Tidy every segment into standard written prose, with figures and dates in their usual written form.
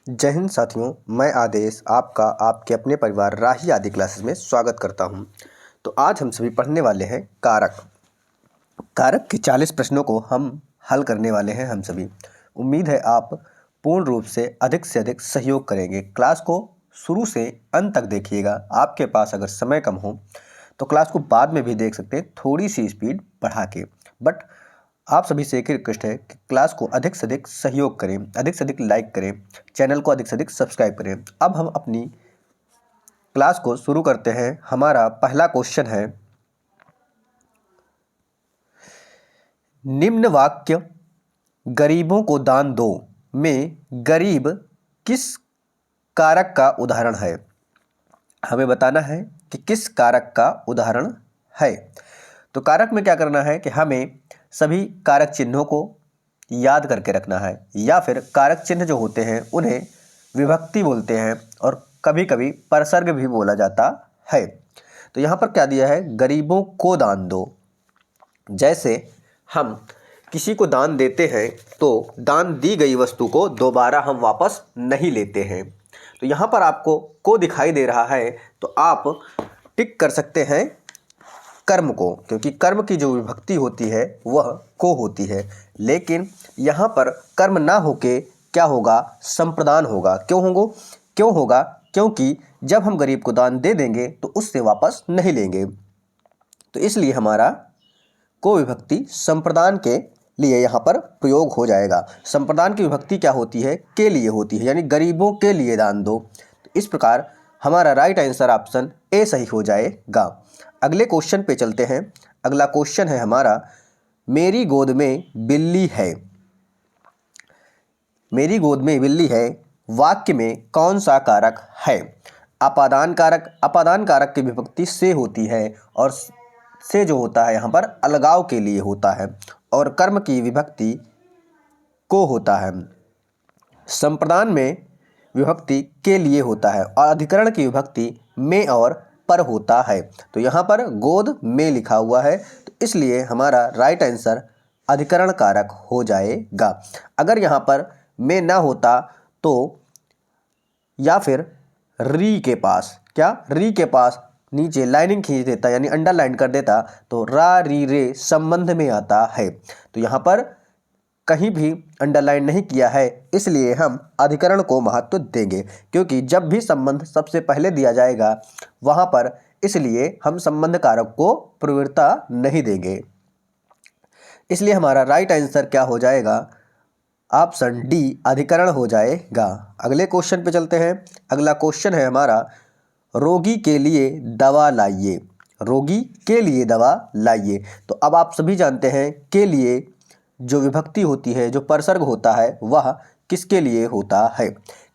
जय हिंद साथियों, मैं आदेश आपका आपके अपने परिवार राही आदि क्लासेस में स्वागत करता हूं। तो आज हम सभी पढ़ने वाले हैं कारक। कारक के 40 प्रश्नों को हम हल करने वाले हैं हम सभी। उम्मीद है आप पूर्ण रूप से अधिक सहयोग करेंगे। क्लास को शुरू से अंत तक देखिएगा। आपके पास अगर समय कम हो तो क्लास को बाद में भी देख सकते हैं, थोड़ी सी स्पीड बढ़ा के। बट आप सभी से एक रिक्वेस्ट है कि क्लास को अधिक से अधिक सहयोग करें, अधिक से अधिक लाइक करें, चैनल को अधिक से अधिक सब्सक्राइब करें। अब हम अपनी क्लास को शुरू करते हैं। हमारा पहला क्वेश्चन है, निम्न वाक्य गरीबों को दान दो में गरीब किस कारक का उदाहरण है। हमें बताना है कि किस कारक का उदाहरण है। तो कारक में क्या करना है कि हमें सभी कारक चिन्हों को याद करके रखना है, या फिर कारक चिन्ह जो होते हैं उन्हें विभक्ति बोलते हैं और कभी कभी परसर्ग भी बोला जाता है। तो यहाँ पर क्या दिया है, गरीबों को दान दो। जैसे हम किसी को दान देते हैं तो दान दी गई वस्तु को दोबारा हम वापस नहीं लेते हैं। तो यहाँ पर आपको को दिखाई दे रहा है तो आप टिक कर सकते हैं कर्म को, क्योंकि कर्म की जो विभक्ति होती है वह को होती है। लेकिन यहाँ पर कर्म ना होके क्या होगा, संप्रदान होगा। क्यों होगा? क्योंकि जब हम गरीब को दान दे देंगे तो उससे वापस नहीं लेंगे। तो इसलिए हमारा को विभक्ति संप्रदान के लिए यहाँ पर प्रयोग हो जाएगा। संप्रदान की विभक्ति क्या होती है, के लिए होती है, यानी गरीबों के लिए दान दो। तो इस प्रकार हमारा राइट आंसर ऑप्शन ए सही हो जाएगा। अगले क्वेश्चन पे चलते हैं। अगला क्वेश्चन है हमारा, मेरी गोद में बिल्ली है। मेरी गोद में बिल्ली है वाक्य में कौन सा कारक है। अपादान कारक। अपादान कारक की विभक्ति से होती है और से जो होता है यहाँ पर अलगाव के लिए होता है, और कर्म की विभक्ति को होता है। संप्रदान में विभक्ति के लिए होता है और अधिकरण की विभक्ति में और पर होता है। तो यहाँ पर गोद में लिखा हुआ है, तो इसलिए हमारा राइट आंसर अधिकरण कारक हो जाएगा। अगर यहाँ पर में ना होता तो या फिर री के पास नीचे लाइनिंग खींच देता, यानी अंडरलाइन कर देता, तो रा री रे संबंध में आता है। तो यहाँ पर कहीं भी अंडरलाइन नहीं किया है, इसलिए हम अधिकरण को महत्व देंगे, क्योंकि जब भी संबंध सबसे पहले दिया जाएगा वहाँ पर, इसलिए हम संबंध कारक को प्रवृत्ता नहीं देंगे। इसलिए हमारा राइट आंसर क्या हो जाएगा, ऑप्शन डी अधिकरण हो जाएगा। अगले क्वेश्चन पे चलते हैं। अगला क्वेश्चन है हमारा, रोगी के लिए दवा लाइए। रोगी के लिए दवा लाइए। तो अब आप सभी जानते हैं के लिए जो विभक्ति होती है, जो परसर्ग होता है, वह किसके लिए होता है।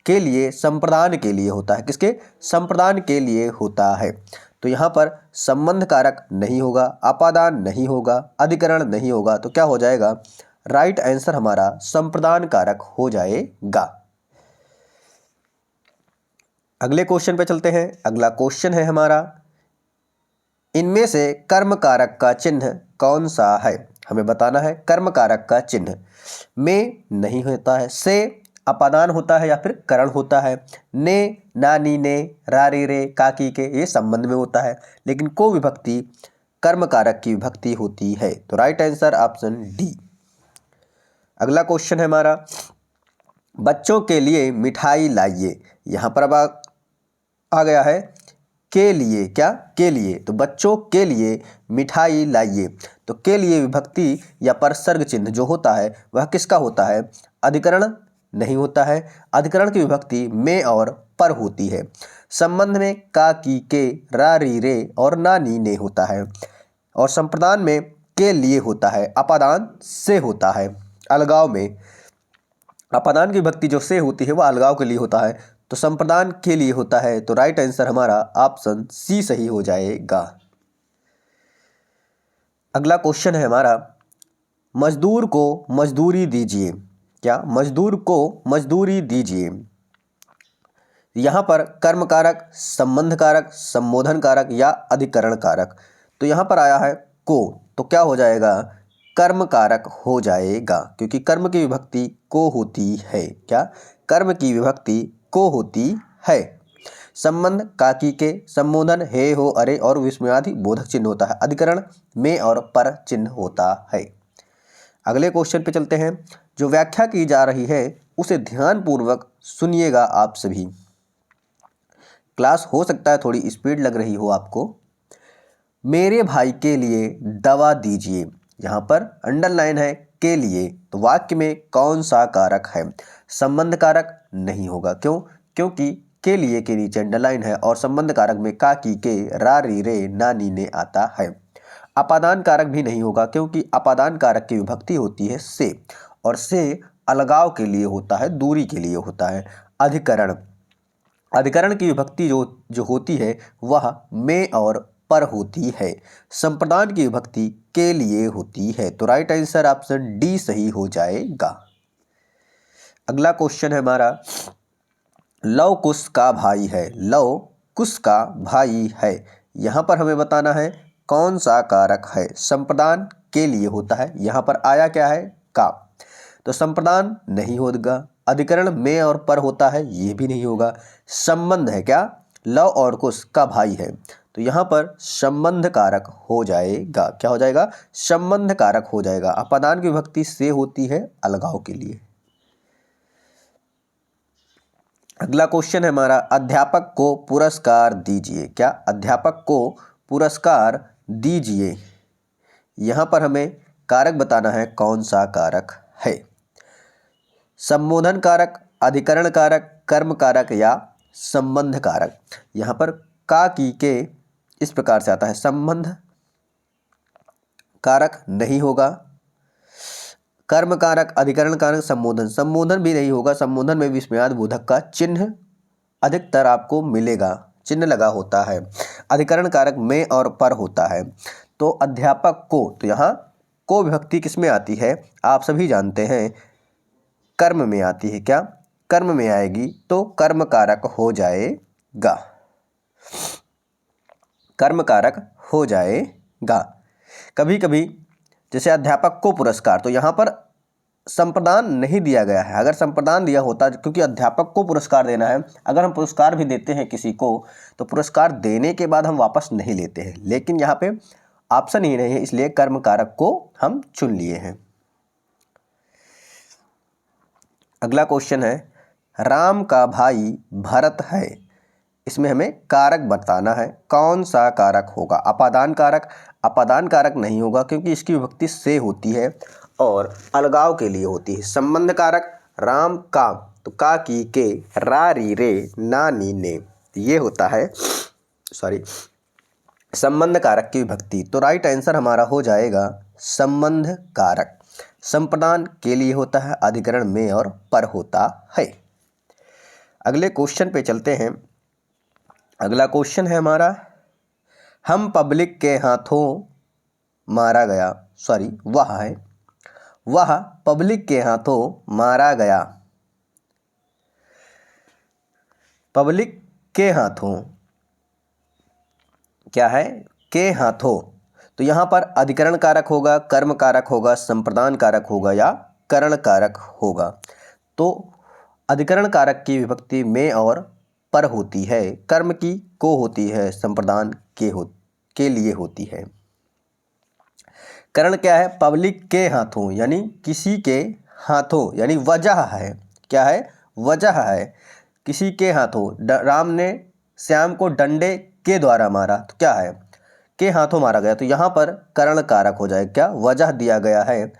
के लिए संप्रदान के लिए होता है। किसके? संप्रदान के लिए होता है। तो यहाँ पर संबंध कारक नहीं होगा, अपादान नहीं होगा, अधिकरण नहीं होगा, तो क्या हो जाएगा, राइट आंसर हमारा संप्रदान कारक हो जाएगा। अगले क्वेश्चन पे चलते हैं। अगला क्वेश्चन है हमारा, इनमें से कर्म कारक का चिन्ह कौन सा है। हमें बताना है कर्म कारक का चिन्ह। में नहीं होता है, से अपादान होता है या फिर करण होता है, ने नानी ने रारी रे काकी के ये संबंध में होता है, लेकिन को विभक्ति कर्म कारक की विभक्ति होती है। तो राइट आंसर ऑप्शन डी। अगला क्वेश्चन है हमारा, बच्चों के लिए मिठाई लाइए। यहाँ पर अब आ गया है के लिए, क्या के लिए, तो बच्चों के लिए मिठाई लाइए। तो के लिए विभक्ति या परसर्ग चिन्ह जो होता है वह किसका होता है, अधिकरण नहीं होता है। अधिकरण की विभक्ति में और पर होती है। संबंध में का की के रा री रे और ना नी ने होता है, और संप्रदान में के लिए होता है, अपादान से होता है। अलगाव में अपादान की विभक्ति जो से होती है वह अलगाव के लिए होता है, तो संप्रदान के लिए होता है। तो राइट आंसर हमारा ऑप्शन सी सही हो जाएगा। अगला क्वेश्चन है हमारा, मजदूर को मजदूरी दीजिए। क्या? मजदूर को मजदूरी दीजिए। यहाँ पर कर्म कारक, संबंध कारक, संबोधन कारक या अधिकरण कारक। तो यहाँ पर आया है को, तो क्या हो जाएगा, कर्म कारक हो जाएगा, क्योंकि कर्म की विभक्ति को होती है। क्या? कर्म की विभक्ति को होती है। संबंध काकी के, संबोधन हे हो अरे और विस्मयादि बोधक चिन्ह होता है। अधिकरण में और पर चिन्ह होता है। अगले क्वेश्चन पे चलते हैं। जो व्याख्या की जा रही है उसे ध्यानपूर्वक सुनिएगा आप सभी। क्लास हो सकता है थोड़ी स्पीड लग रही हो आपको। मेरे भाई के लिए दवा दीजिए, यहाँ पर अंडरलाइन है के लिए, तो वाक्य में कौन सा कारक है? संबंध कारक नहीं होगा। क्यों? क्योंकि के लिए के नीचे अंडरलाइन है और संबंध कारक में का की के रा री रे ना नी ने आता है। अपादान कारक भी नहीं होगा क्योंकि अपादान कारक की विभक्ति होती है से, और से अलगाव के लिए होता है, दूरी के लिए होता है। अधिकरण, अधिकरण की विभक्ति जो होती है वह में और पर होती है। संप्रदान की विभक्ति के लिए होती है। तो राइट आंसर ऑप्शन डी सही हो जाएगा। अगला क्वेश्चन है हमारा, लव कुश का भाई है। लव कुश का भाई है, यहाँ पर हमें बताना है कौन सा कारक है। संप्रदान के लिए होता है, यहाँ पर आया क्या है? का, तो संप्रदान नहीं होगा। अधिकरण में और पर होता है, ये भी नहीं होगा। संबंध है क्या? लव और कुश का भाई है, तो यहाँ पर संबंध कारक हो जाएगा। क्या हो जाएगा? संबंध कारक हो जाएगा। अपादान की विभक्ति से होती है अलगाव के लिए। अगला क्वेश्चन है हमारा, अध्यापक को पुरस्कार दीजिए। क्या? अध्यापक को पुरस्कार दीजिए, यहाँ पर हमें कारक बताना है कौन सा कारक है। संबोधन कारक, अधिकरण कारक, कर्म कारक या संबंध कारक। यहाँ पर का की के इस प्रकार से आता है, संबंध कारक नहीं होगा। कर्म कारक, अधिकरण कारक, संबोधन, संबोधन भी नहीं होगा। संबोधन में विस्मयाद बोधक का चिन्ह अधिकतर आपको मिलेगा, चिन्ह लगा होता है। अधिकरण कारक में और पर होता है। तो अध्यापक को, तो यहाँ को विभक्ति किस में आती है? आप सभी जानते हैं कर्म में आती है। क्या? कर्म में आएगी, तो कर्म कारक हो जाएगा। कर्म कारक हो जाएगा। कभी कभी जैसे अध्यापक को पुरस्कार, तो यहाँ पर संप्रदान नहीं दिया गया है। अगर संप्रदान दिया होता, क्योंकि अध्यापक को पुरस्कार देना है, अगर हम पुरस्कार भी देते हैं किसी को तो पुरस्कार देने के बाद हम वापस नहीं लेते हैं, लेकिन यहाँ पे ऑप्शन ही नहीं है, इसलिए कर्म कारक को हम चुन लिए हैं। अगला क्वेश्चन है, राम का भाई भरत है। इसमें हमें कारक बताना है, कौन सा कारक होगा? अपादान कारक, अपादान कारक नहीं होगा क्योंकि इसकी विभक्ति से होती है और अलगाव के लिए होती है। संबंध कारक, राम का, तो का की के रा री रे ना नी ने, ये होता है संबंध कारक की विभक्ति। तो राइट आंसर हमारा हो जाएगा संबंध कारक। संप्रदान के लिए होता है, अधिकरण में और पर होता है। अगले क्वेश्चन पे चलते हैं। अगला क्वेश्चन है हमारा, हम पब्लिक के हाथों मारा गया, वह पब्लिक के हाथों मारा गया। पब्लिक के हाथों क्या है? के हाथों, तो यहाँ पर अधिकरण कारक होगा, कर्म कारक होगा, संप्रदान कारक होगा या करण कारक होगा। तो अधिकरण कारक की विभक्ति में और पर होती है, कर्म की को होती है, संप्रदान के लिए होती है। करण क्या है? पब्लिक के हाथों, यानी किसी के हाथों, यानी वजह है। क्या है? वजह है, किसी के हाथों। राम ने श्याम को डंडे के द्वारा मारा, तो क्या है? के हाथों मारा गया, तो यहाँ पर करण कारक हो जाए। क्या? वजह दिया गया है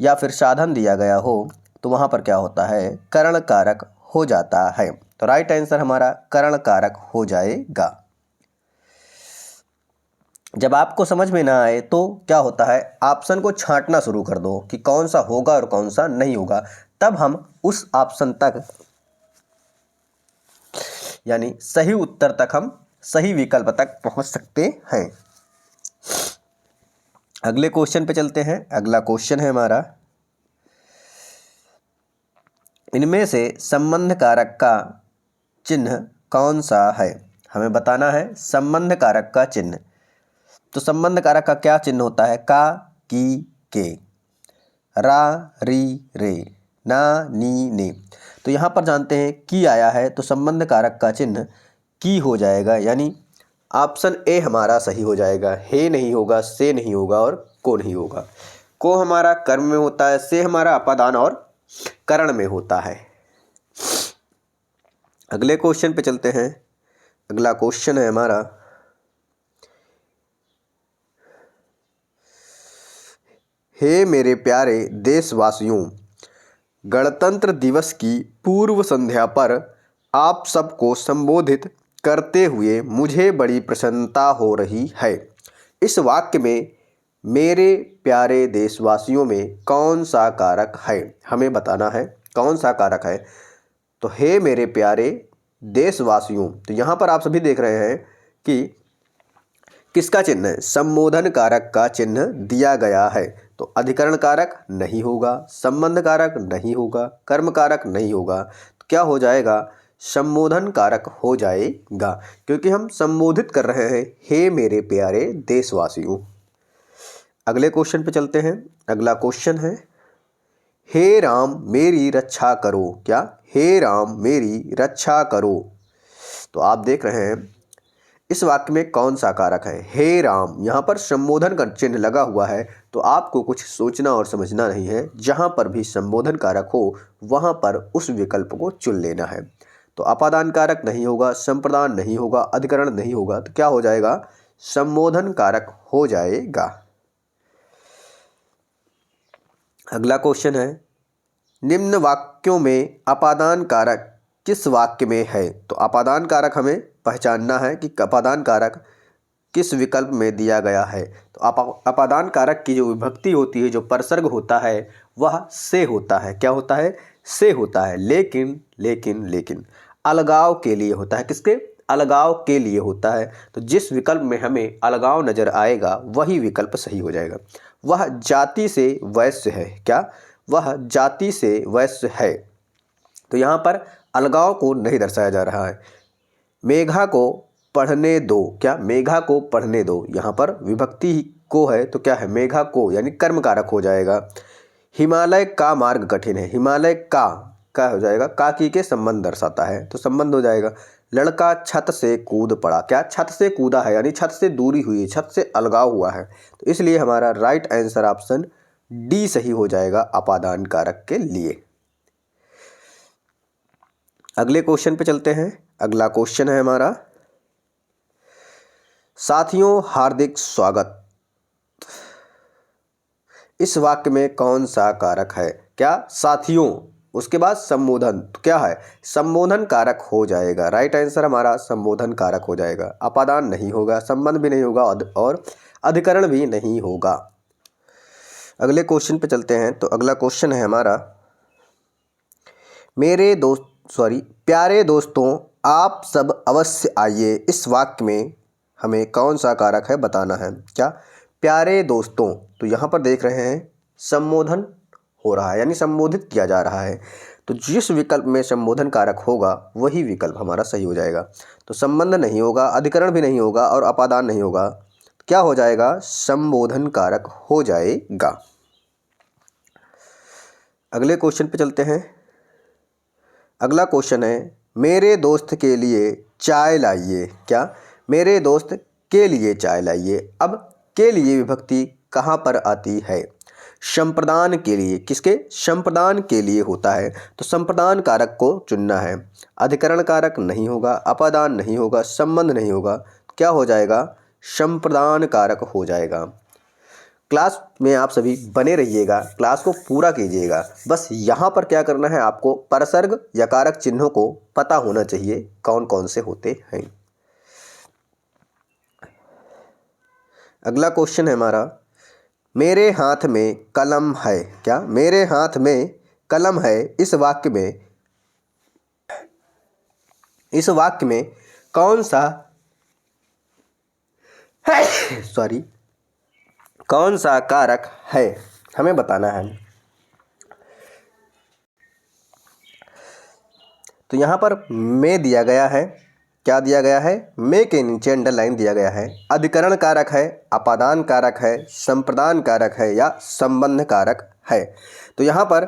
या फिर साधन दिया गया हो तो वहाँ पर क्या होता है? करण कारक हो जाता है। तो राइट आंसर हमारा करण कारक हो जाएगा। जब आपको समझ में ना आए तो क्या होता है, ऑप्शन को छांटना शुरू कर दो कि कौन सा होगा और कौन सा नहीं होगा, तब हम उस ऑप्शन तक, यानी सही उत्तर तक, हम सही विकल्प तक पहुंच सकते हैं। अगले क्वेश्चन पे चलते हैं। अगला क्वेश्चन है हमारा, इनमें से संबंध कारक का चिन्ह कौन सा है? हमें बताना है संबंध कारक का चिन्ह। तो संबंध कारक का क्या चिन्ह होता है? का की के रा री रे ना नी ने। तो यहाँ पर जानते हैं की आया है तो संबंध कारक का चिन्ह की हो जाएगा, यानी ऑप्शन ए हमारा सही हो जाएगा। हे नहीं होगा, से नहीं होगा और को नहीं होगा। को हमारा कर्म में होता है, से हमारा अपादान और करण में होता है। अगले क्वेश्चन पे चलते हैं। अगला क्वेश्चन है हमारा, हे मेरे प्यारे देशवासियों, गणतंत्र दिवस की पूर्व संध्या पर आप सबको संबोधित करते हुए मुझे बड़ी प्रसन्नता हो रही है। इस वाक्य में मेरे प्यारे देशवासियों में कौन सा कारक है, हमें बताना है कौन सा कारक है। तो हे मेरे प्यारे देशवासियों, तो यहाँ पर आप सभी देख रहे हैं कि किसका चिन्ह है, संबोधन कारक का चिन्ह दिया गया है। तो अधिकरण कारक नहीं होगा, संबंध कारक नहीं होगा, कर्म कारक नहीं होगा, तो क्या हो जाएगा, संबोधन कारक हो जाएगा, क्योंकि हम संबोधित कर रहे हैं हे मेरे प्यारे देशवासियों। अगले क्वेश्चन पे चलते हैं। अगला क्वेश्चन है, हे राम मेरी रक्षा करो। क्या, हे राम मेरी रक्षा करो। तो आप देख रहे हैं इस वाक्य में कौन सा कारक है, हे राम। यहाँ पर संबोधन का चिन्ह लगा हुआ है, तो आपको कुछ सोचना और समझना नहीं है। जहाँ पर भी संबोधन कारक हो वहाँ पर उस विकल्प को चुन लेना है। तो अपादान कारक नहीं होगा, संप्रदान नहीं होगा, अधिकरण नहीं होगा, तो क्या हो जाएगा, संबोधन कारक हो जाएगा। अगला क्वेश्चन है, निम्न वाक्यों में अपादान कारक किस वाक्य में है। तो अपादान कारक हमें पहचानना है कि अपादान कारक किस विकल्प में दिया गया है। तो अपादान कारक की जो विभक्ति होती है, जो परसर्ग होता है, वह से होता है। क्या होता है, से होता है। लेकिन लेकिन लेकिन अलगाव के लिए होता है। किसके, अलगाव के लिए होता है। तो जिस विकल्प में हमें अलगाव नजर आएगा वही विकल्प सही हो जाएगा। वह जाति से वैश्य है। क्या, वह जाति से वैश्य है। तो यहाँ पर अलगाव को नहीं दर्शाया जा रहा है। मेघा को पढ़ने दो। क्या, मेघा को पढ़ने दो। यहाँ पर विभक्ति को है तो क्या है, मेघा को, यानी कर्म कारक हो जाएगा। हिमालय का मार्ग कठिन है। हिमालय का हो जाएगा, का की के संबंध दर्शाता है, तो संबंध हो जाएगा। लड़का छत से कूद पड़ा। क्या, छत से कूदा है, यानी छत से दूरी हुई है, छत से अलगाव हुआ है। तो इसलिए हमारा राइट आंसर ऑप्शन डी सही हो जाएगा अपादान कारक के लिए। अगले क्वेश्चन पे चलते हैं। अगला क्वेश्चन है हमारा, साथियों हार्दिक स्वागत। इस वाक्य में कौन सा कारक है। क्या, साथियों, उसके बाद संबोधन, तो क्या है, संबोधन कारक हो जाएगा। राइट आंसर हमारा संबोधन कारक हो जाएगा। अपादान नहीं होगा, संबंध भी नहीं होगा और अधिकरण भी नहीं होगा। अगले क्वेश्चन पे चलते हैं। तो अगला क्वेश्चन है हमारा, प्यारे दोस्तों आप सब अवश्य आइए। इस वाक्य में हमें कौन सा कारक है बताना है। क्या, प्यारे दोस्तों, तो यहाँ पर देख रहे हैं संबोधन हो रहा है, यानी संबोधित किया जा रहा है। तो जिस विकल्प में संबोधन कारक होगा वही विकल्प हमारा सही हो जाएगा। तो संबंध नहीं होगा, अधिकरण भी नहीं होगा और अपादान नहीं होगा, क्या हो जाएगा, संबोधन कारक हो जाएगा। अगले क्वेश्चन पे चलते हैं। अगला क्वेश्चन है, मेरे दोस्त के लिए चाय लाइए। क्या, मेरे दोस्त के लिए चाय लाइए। अब के लिए विभक्ति कहाँ पर आती है, संप्रदान के लिए। किसके, संप्रदान के लिए होता है। तो संप्रदान कारक को चुनना है। अधिकरण कारक नहीं होगा, अपादान नहीं होगा, संबंध नहीं होगा, क्या हो जाएगा, संप्रदान कारक हो जाएगा। क्लास में आप सभी बने रहिएगा, क्लास को पूरा कीजिएगा। बस यहाँ पर क्या करना है, आपको परसर्ग या कारक चिन्हों को पता होना चाहिए कौन कौन से होते हैं। अगला क्वेश्चन है हमारा, मेरे हाथ में कलम है। क्या, मेरे हाथ में कलम है। इस वाक्य में कौन सा कौन सा कारक है, हमें बताना है। तो यहाँ पर में दिया गया है। क्या दिया गया है, में के नीचे अंडरलाइन दिया गया है। अधिकरण कारक है, अपादान कारक है, संप्रदान कारक है या संबंध कारक है। तो यहाँ पर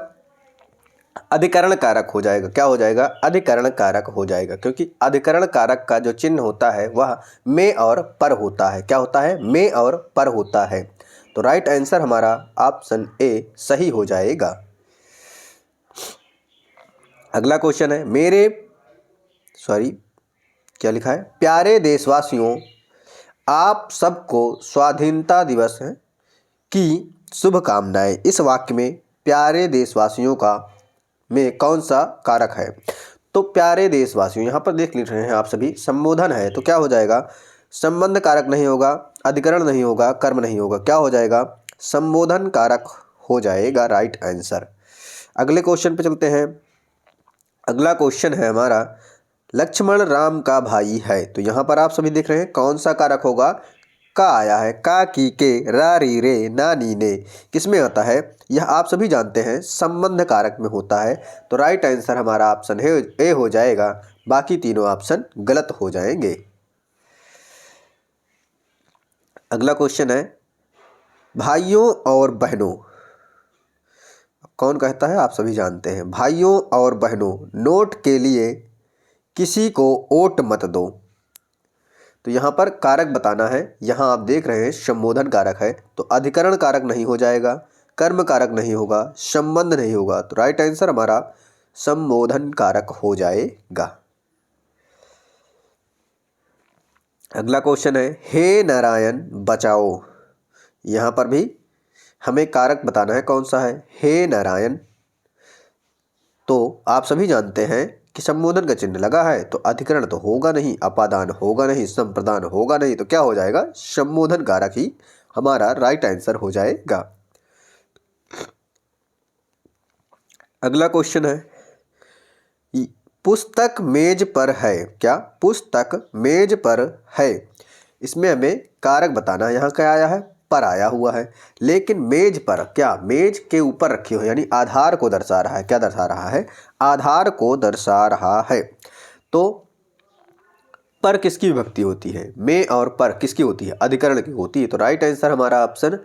अधिकरण कारक हो जाएगा। क्या हो जाएगा? अधिकरण कारक हो जाएगा, क्योंकि अधिकरण कारक का जो चिन्ह होता है वह में और पर होता है। क्या होता है? में और पर होता है। तो राइट आंसर हमारा ऑप्शन ए सही हो जाएगा। अगला क्वेश्चन है क्या लिखा है? प्यारे देशवासियों, आप सबको स्वाधीनता दिवस की शुभकामनाएं। इस वाक्य में प्यारे देशवासियों का में कौन सा कारक है? तो प्यारे देशवासियों यहाँ पर देख रहे हैं आप सभी, संबोधन है, तो क्या हो जाएगा? संबंध कारक नहीं होगा, अधिकरण नहीं होगा, कर्म नहीं होगा। क्या हो जाएगा? संबोधन कारक हो जाएगा राइट आंसर। अगले क्वेश्चन पे चलते हैं। अगला क्वेश्चन है हमारा, लक्ष्मण राम का भाई है। तो यहाँ पर आप सभी देख रहे हैं कौन सा कारक होगा? का आया है। का, की, के, रा, री, रे, ना, नी, ने किस में होता है? यह आप सभी जानते हैं संबंध कारक में होता है। तो राइट आंसर हमारा ऑप्शन ए हो जाएगा, बाकी तीनों ऑप्शन गलत हो जाएंगे। अगला क्वेश्चन है, भाइयों और बहनों। कौन कहता है? आप सभी जानते हैं। भाइयों और बहनों, नोट के लिए किसी को वोट मत दो। तो यहाँ पर कारक बताना है। यहाँ आप देख रहे हैं संबोधन कारक है, तो अधिकरण कारक नहीं हो जाएगा, कर्म कारक नहीं होगा, संबंध नहीं होगा। तो राइट आंसर हमारा संबोधन कारक हो जाएगा। अगला क्वेश्चन है, हे नारायण बचाओ। यहाँ पर भी हमें कारक बताना है, कौन सा है? हे नारायण। तो आप सभी जानते हैं कि संबोधन का चिन्ह लगा है, तो अधिकरण तो होगा नहीं, अपादान होगा नहीं, संप्रदान होगा नहीं। तो क्या हो जाएगा? संबोधन कारक ही हमारा राइट आंसर हो जाएगा। अगला क्वेश्चन है, पुस्तक मेज पर है। क्या? पुस्तक मेज पर है। इसमें हमें कारक बताना है। यहाँ क्या आया है? पर आया हुआ है, लेकिन मेज पर, क्या मेज के ऊपर रखी हो, यानी आधार को दर्शा रहा है। क्या दर्शा रहा है? आधार को दर्शा रहा है। तो पर किसकी विभक्ति होती है? में और पर किसकी होती है? अधिकरण की होती है। तो राइट आंसर हमारा ऑप्शन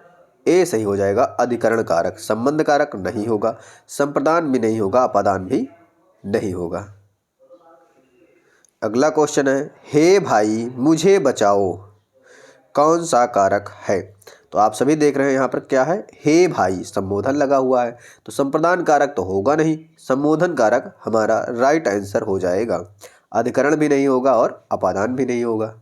ए सही हो जाएगा, अधिकरण कारक। संबंध कारक नहीं होगा, संप्रदान भी नहीं होगा, अपादान भी नहीं होगा। अगला क्वेश्चन है, हे भाई मुझे बचाओ। कौन सा कारक है? तो आप सभी देख रहे हैं यहाँ पर क्या है? हे भाई, संबोधन लगा हुआ है, तो संप्रदान कारक तो होगा नहीं, संबोधन कारक हमारा राइट आंसर हो जाएगा। अधिकरण भी नहीं होगा और अपादान भी नहीं होगा।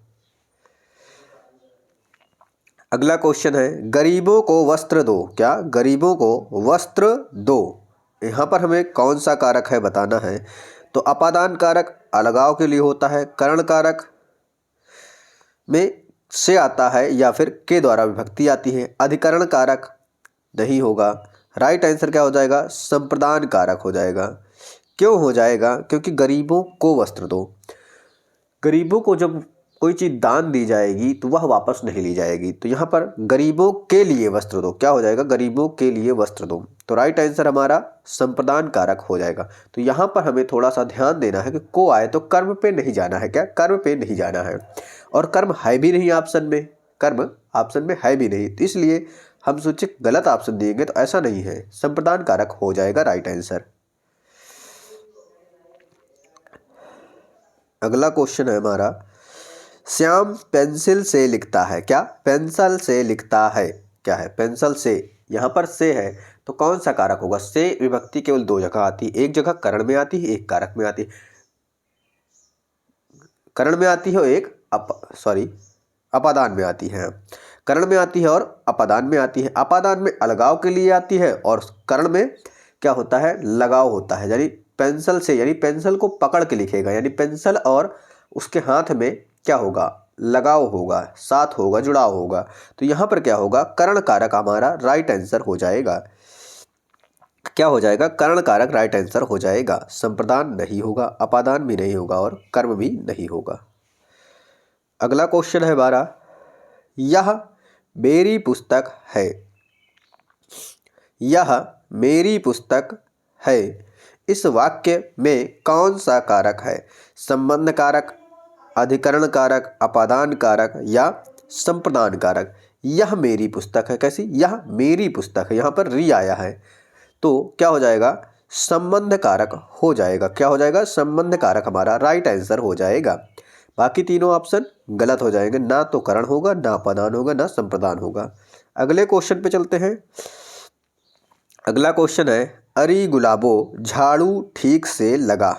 अगला क्वेश्चन है, गरीबों को वस्त्र दो। क्या? गरीबों को वस्त्र दो। यहाँ पर हमें कौन सा कारक है बताना है। तो अपादान कारक अलगाव के लिए होता है, करण कारक में से आता है या फिर के द्वारा विभक्ति आती है, अधिकरण कारक नहीं होगा। राइट आंसर क्या हो जाएगा? संप्रदान कारक हो जाएगा। क्यों हो जाएगा? क्योंकि गरीबों को वस्त्र दो, गरीबों को जब कोई चीज़ दान दी जाएगी तो वह वापस नहीं ली जाएगी। तो यहाँ पर गरीबों के लिए वस्त्र दो, क्या हो जाएगा? गरीबों के लिए वस्त्र दो। तो राइट आंसर हमारा संप्रदान कारक हो जाएगा। तो यहाँ पर हमें थोड़ा सा ध्यान देना है कि को आए तो कर्म पे नहीं जाना है। क्या? कर्म पे नहीं जाना है, और कर्म है भी नहीं ऑप्शन में, कर्म ऑप्शन में है भी नहीं, तो इसलिए हम सोचे गलत ऑप्शन दिएंगे, तो ऐसा नहीं है, संप्रदान कारक हो जाएगा राइट आंसर। अगला क्वेश्चन है हमारा, श्याम पेंसिल से लिखता है। क्या? पेंसिल से लिखता है। क्या है? पेंसिल से। यहाँ पर से है, तो कौन सा कारक होगा? से विभक्ति केवल दो जगह आती है, एक जगह करण में आती है, एक कारक में आती है। करण में आती है और एक अपादान में आती है। करण में आती है और अपादान में आती है। अपादान में अलगाव के लिए आती है और करण में क्या होता है? लगाव होता है। यानी पेंसिल से, यानी पेंसिल को पकड़ के लिखेगा, यानी पेंसिल और उसके हाथ में क्या होगा? लगाव होगा, साथ होगा, जुड़ाव होगा। तो यहाँ पर क्या होगा? करण कारक हमारा राइट आंसर हो जाएगा। क्या हो जाएगा? करण कारक राइट आंसर हो जाएगा। संप्रदान नहीं होगा, अपादान भी नहीं होगा और कर्म भी नहीं होगा। अगला क्वेश्चन है हमारा, यह मेरी पुस्तक है। यह मेरी पुस्तक है। इस वाक्य में कौन सा कारक है? संबंध कारक, अधिकरण कारक, अपादान कारक या संप्रदान कारक? यह मेरी पुस्तक है। कैसी? यह मेरी पुस्तक है। यहाँ पर री आया है, तो क्या हो जाएगा? संबंध कारक हो जाएगा। क्या हो जाएगा? संबंध कारक हमारा राइट आंसर हो जाएगा। बाकी तीनों ऑप्शन गलत हो जाएंगे, ना तो करण होगा, ना अपादान होगा, ना संप्रदान होगा। अगले क्वेश्चन पे चलते हैं। अगला क्वेश्चन है, अरे गुलाबो झाड़ू ठीक से लगा।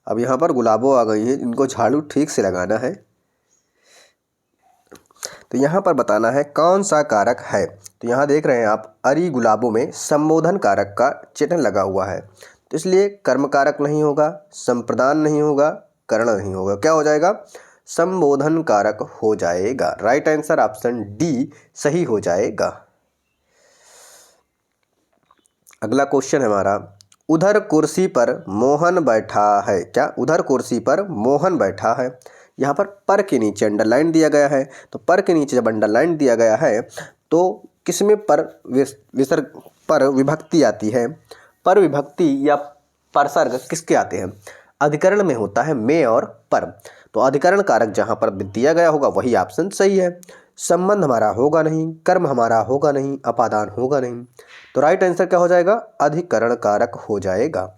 अब यहाँ पर गुलाबो आ गई है, इनको झाड़ू ठीक से लगाना है। तो यहाँ पर बताना है कौन सा कारक है। तो यहाँ देख रहे हैं आप, अरे गुलाबों में संबोधन कारक का चिन्ह लगा हुआ है, तो इसलिए कर्म कारक नहीं होगा, संप्रदान नहीं होगा, करण नहीं होगा। क्या हो जाएगा? संबोधन कारक हो जाएगा। राइट आंसर ऑप्शन डी सही हो जाएगा। अगला क्वेश्चन है हमारा, उधर कुर्सी पर मोहन बैठा है। क्या? उधर कुर्सी पर मोहन बैठा है। यहाँ पर के नीचे अंडरलाइन दिया गया है, तो पर के नीचे जब अंडरलाइन दिया गया है तो किसमें पर विसर्ग पर विभक्ति आती है? पर विभक्ति या परसर्ग किसके आते हैं? अधिकरण में होता है में और पर। तो अधिकरण कारक जहाँ पर दिया गया होगा वही ऑप्शन सही है। संबंध हमारा होगा नहीं, कर्म हमारा होगा नहीं, अपादान होगा नहीं। तो राइट आंसर क्या हो जाएगा? अधिकरण कारक हो जाएगा।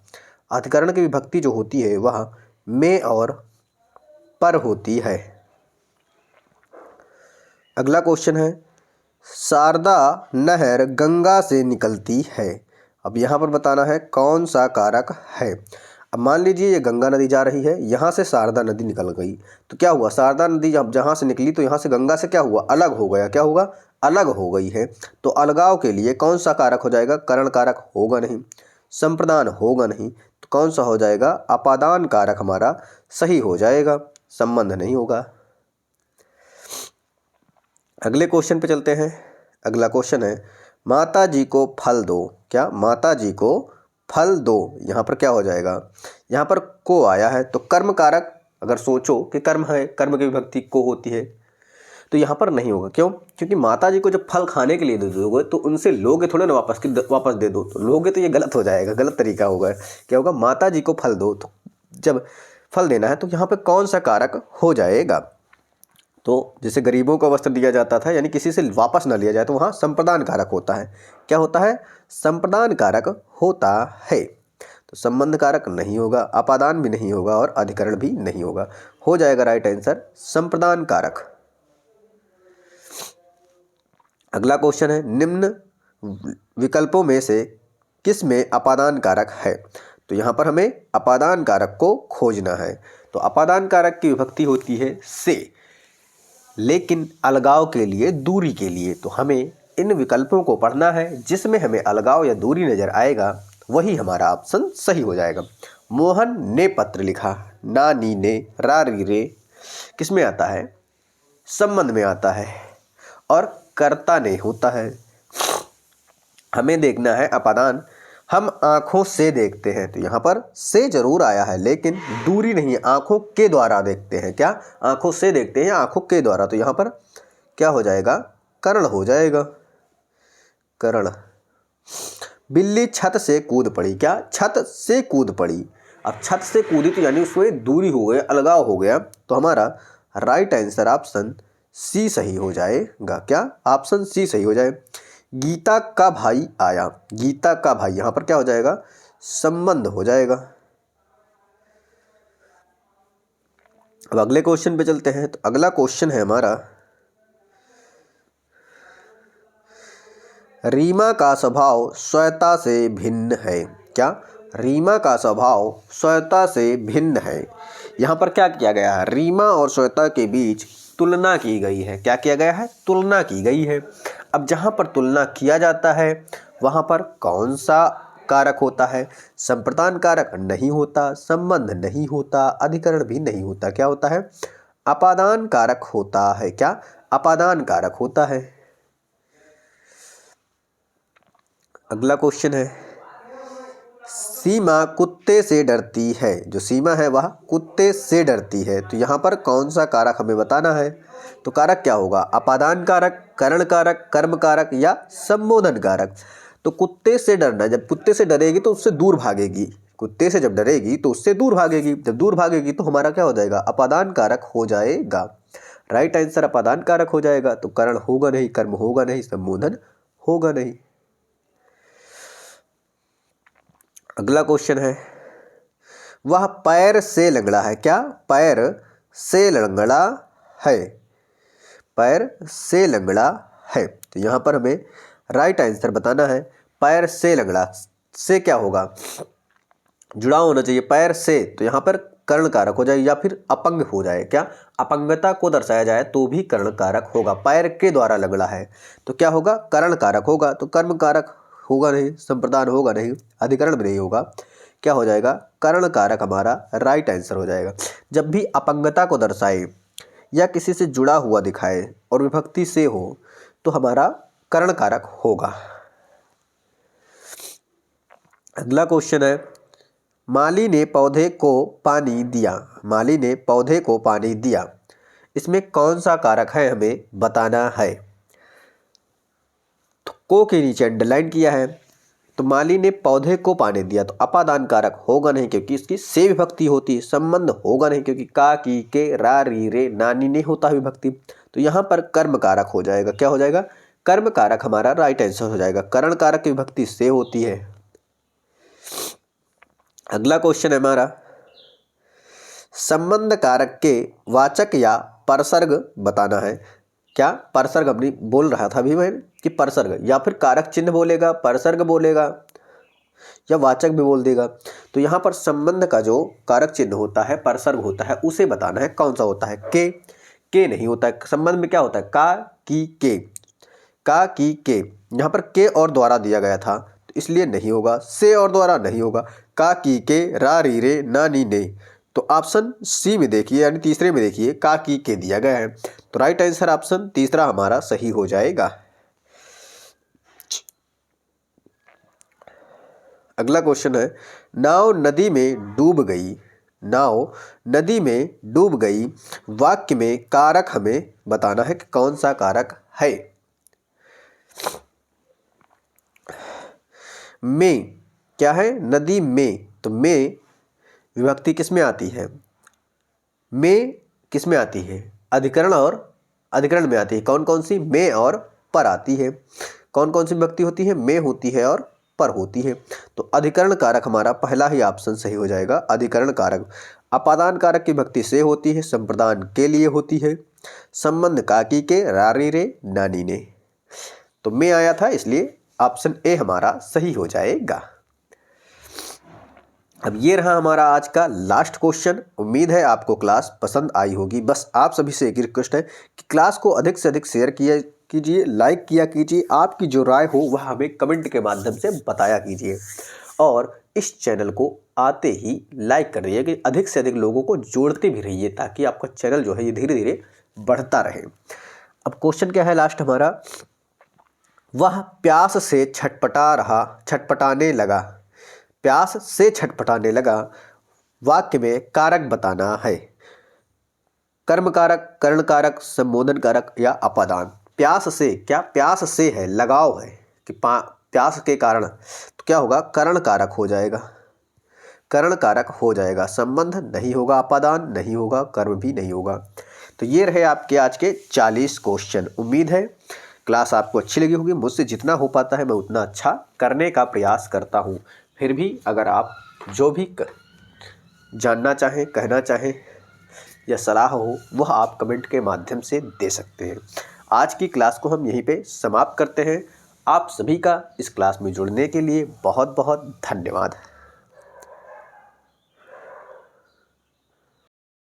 अधिकरण की विभक्ति जो होती है वह में और पर होती है। अगला क्वेश्चन है, शारदा नहर गंगा से निकलती है। अब यहाँ पर बताना है कौन सा कारक है। अब मान लीजिए ये गंगा नदी जा रही है, यहाँ से शारदा नदी निकल गई, तो क्या हुआ? शारदा नदी जब जहाँ से निकली तो यहाँ से गंगा से क्या हुआ? अलग हो गया। क्या होगा? अलग हो गई है। तो अलगाव के लिए कौन सा कारक हो जाएगा? करण कारक होगा नहीं, संप्रदान होगा नहीं, तो कौन सा हो जाएगा? अपादान कारक हमारा सही हो जाएगा, संबंध नहीं होगा। अगले क्वेश्चन पे चलते हैं। अगला क्वेश्चन है, माता जी को फल दो। क्या? माता जी को फल दो। यहाँ पर क्या हो जाएगा? यहाँ पर को आया है, तो कर्म कारक अगर सोचो कि कर्म है, कर्म की विभक्ति को होती है, तो यहाँ पर नहीं होगा। क्यों? क्योंकि माता जी को जब फल खाने के लिए दे दोगे तो उनसे लोगे थोड़े ना वापस दे दो, तो लोगे तो ये गलत हो जाएगा, गलत तरीका होगा। क्या होगा? माता जी को फल दो, तो जब फल देना है तो यहाँ पे कौन सा कारक हो जाएगा? तो जैसे गरीबों को वस्त्र दिया जाता था, यानी किसी से वापस ना लिया जाए, तो वहाँ संप्रदान कारक होता है। क्या होता है? संप्रदान कारक होता है। तो संबंध कारक नहीं होगा, अपादान भी नहीं होगा और अधिकरण भी नहीं होगा। हो जाएगा राइट आंसर संप्रदान कारक। अगला क्वेश्चन है, निम्न विकल्पों में से किस में अपादान कारक है? तो यहाँ पर हमें अपादान कारक को खोजना है। तो अपादान कारक की विभक्ति होती है से, लेकिन अलगाव के लिए, दूरी के लिए। तो हमें इन विकल्पों को पढ़ना है, जिसमें हमें अलगाव या दूरी नज़र आएगा वही हमारा ऑप्शन सही हो जाएगा। मोहन ने पत्र लिखा, ना नी ने, रा री रे किस में आता है? संबंध में आता है, और कर्ता ने होता है। हमें देखना है अपादान। हम आँखों से देखते हैं, तो यहाँ पर से जरूर आया है, लेकिन दूरी नहीं, आँखों के द्वारा देखते हैं। क्या? आँखों से देखते हैं, आँखों के द्वारा। तो यहाँ पर क्या हो जाएगा? करण हो जाएगा, करण। बिल्ली छत से कूद पड़ी। क्या? छत से कूद पड़ी। अब छत से कूदी तो यानी उसमें दूरी हो गई, अलगाव हो गया। तो हमारा राइट आंसर ऑप्शन सी सही हो जाएगा। क्या? ऑप्शन सी सही हो जाए। गीता का भाई आया, गीता का भाई, यहाँ पर क्या हो जाएगा? संबंध हो जाएगा। अब अगले क्वेश्चन पे चलते हैं। तो अगला क्वेश्चन है हमारा, रीमा का स्वभाव श्वेता से भिन्न है। क्या? रीमा का स्वभाव श्वेता से भिन्न है। यहाँ पर क्या किया गया है? रीमा और श्वेता के बीच तुलना की गई है। क्या किया गया है? तुलना की गई है। अब जहाँ पर तुलना किया जाता है वहाँ पर कौन सा कारक होता है? संप्रदान कारक नहीं होता, संबंध नहीं होता, अधिकरण भी नहीं होता। क्या होता है? अपादान कारक होता है। क्या? अपादान कारक होता है। अगला क्वेश्चन है, सीमा कुत्ते से डरती है। जो सीमा है वह कुत्ते से डरती है। तो यहाँ पर कौन सा कारक हमें बताना है? तो कारक क्या होगा? अपादान कारक, करण कारक, कर्म कारक या संबोधन कारक। तो कुत्ते से डरना, जब कुत्ते से डरेगी तो उससे दूर भागेगी। कुत्ते से जब डरेगी तो उससे दूर भागेगी। जब दूर भागेगी तो हमारा क्या हो जाएगा? अपादान कारक हो जाएगा। राइट आंसर अपादान कारक हो जाएगा। तो करण होगा नहीं, कर्म होगा नहीं, संबोधन होगा नहीं। अगला क्वेश्चन है, वह पैर से लंगड़ा है। क्या? पैर से लंगड़ा है। पैर से लंगड़ा है। तो यहाँ पर हमें राइट आंसर बताना है। पैर से लंगड़ा से क्या होगा? जुड़ा होना चाहिए पैर से, तो यहाँ पर कर्ण कारक हो जाए या फिर अपंग हो जाए। क्या? अपंगता को दर्शाया जाए तो भी कर्ण कारक होगा। पैर के द्वारा लंगड़ा है तो क्या होगा? कर्ण कारक होगा। तो कर्म कारक होगा नहीं, संप्रदान होगा नहीं, अधिकरण भी नहीं होगा। क्या हो जाएगा? कर्ण कारक हमारा राइट आंसर हो जाएगा। जब भी अपंगता को दर्शाए या किसी से जुड़ा हुआ दिखाए और विभक्ति से हो तो हमारा कर्ण कारक होगा। अगला क्वेश्चन है, माली ने पौधे को पानी दिया। माली ने पौधे को पानी दिया, इसमें कौन सा कारक है हमें बताना है। तो को के नीचे अंडरलाइन किया है। तो माली ने पौधे को पानी दिया, तो अपादान कारक होगा नहीं क्योंकि इसकी से विभक्ति होती है। संबंध होगा नहीं क्योंकि का, की, के, रा, री, रे, नानी ने होता है विभक्ति। तो यहाँ पर कर्म कारक हो जाएगा। क्या हो जाएगा? कर्म कारक हमारा राइट आंसर हो जाएगा। कर्ण कारक की विभक्ति से होती है। अगला क्वेश्चन है हमारा, संबंध कारक के वाचक या परसर्ग बताना है। क्या? परसर्ग अपनी बोल रहा था अभी मैं कि परसर्ग या फिर कारक चिन्ह बोलेगा, परसर्ग बोलेगा या वाचक भी बोल देगा। तो यहाँ पर संबंध का जो कारक चिन्ह होता है, परसर्ग होता है, उसे बताना है कौन सा होता है। के नहीं होता है। संबंध में क्या होता है? का, की, के। का, की, के। यहाँ पर के और द्वारा दिया गया था तो इसलिए नहीं होगा। से और द्वारा नहीं होगा। का, की, के, रा, री, रे, ना, नी, ने। तो ऑप्शन सी में देखिए, यानी तीसरे में देखिए, का, की, के दिया गया है। तो राइट आंसर ऑप्शन तीसरा हमारा सही हो जाएगा। अगला क्वेश्चन है, नाव नदी में डूब गई। नाव नदी में डूब गई, वाक्य में कारक हमें बताना है कि कौन सा कारक है। में क्या है? नदी में। तो में विभक्ति किस में आती है? में किस में आती है? अधिकरण और अधिकरण में आती है। कौन कौन सी? में और पर आती है। कौन कौन सी विभक्ति होती है? में होती है और पर होती है। तो अधिकरण कारक हमारा पहला ही ऑप्शन सही हो जाएगा। अधिकरण कारक। अपादान कारक की विभक्ति से होती है, संप्रदान के लिए होती है। संबंध का, की, के, रा, री, रे, नानी ने। तो में आया था इसलिए ऑप्शन ए हमारा सही हो जाएगा। अब ये रहा हमारा आज का लास्ट क्वेश्चन। उम्मीद है आपको क्लास पसंद आई होगी। बस आप सभी से एक रिक्वेस्ट है कि क्लास को अधिक से अधिक शेयर कीजिए, लाइक किया कीजिए। आपकी जो राय हो वह हमें कमेंट के माध्यम से बताया कीजिए और इस चैनल को आते ही लाइक कर रहिए कि अधिक से अधिक लोगों को जोड़ते भी रहिए ताकि आपका चैनल जो है ये धीरे धीरे बढ़ता रहे। अब क्वेश्चन क्या है लास्ट हमारा, वह प्यास से छटपटाने लगा। प्यास से छटपटाने लगा, वाक्य में कारक बताना है। कर्म कारक, कर्ण कारक, संबोधन कारक या अपादान। प्यास से, क्या प्यास से है, लगाव है कि प्यास के कारण, तो क्या होगा? कर्ण कारक हो जाएगा। कर्ण कारक हो जाएगा। संबंध नहीं होगा, अपादान नहीं होगा, कर्म भी नहीं होगा। तो ये रहे आपके आज के 40 क्वेश्चन। उम्मीद है क्लास आपको अच्छी लगी होगी। मुझसे जितना हो पाता है मैं उतना अच्छा करने का प्रयास करता हूँ। फिर भी अगर आप जो भी जानना चाहें, कहना चाहें या सलाह हो वह आप कमेंट के माध्यम से दे सकते हैं। आज की क्लास को हम यहीं पे समाप्त करते हैं। आप सभी का इस क्लास में जुड़ने के लिए बहुत बहुत धन्यवाद।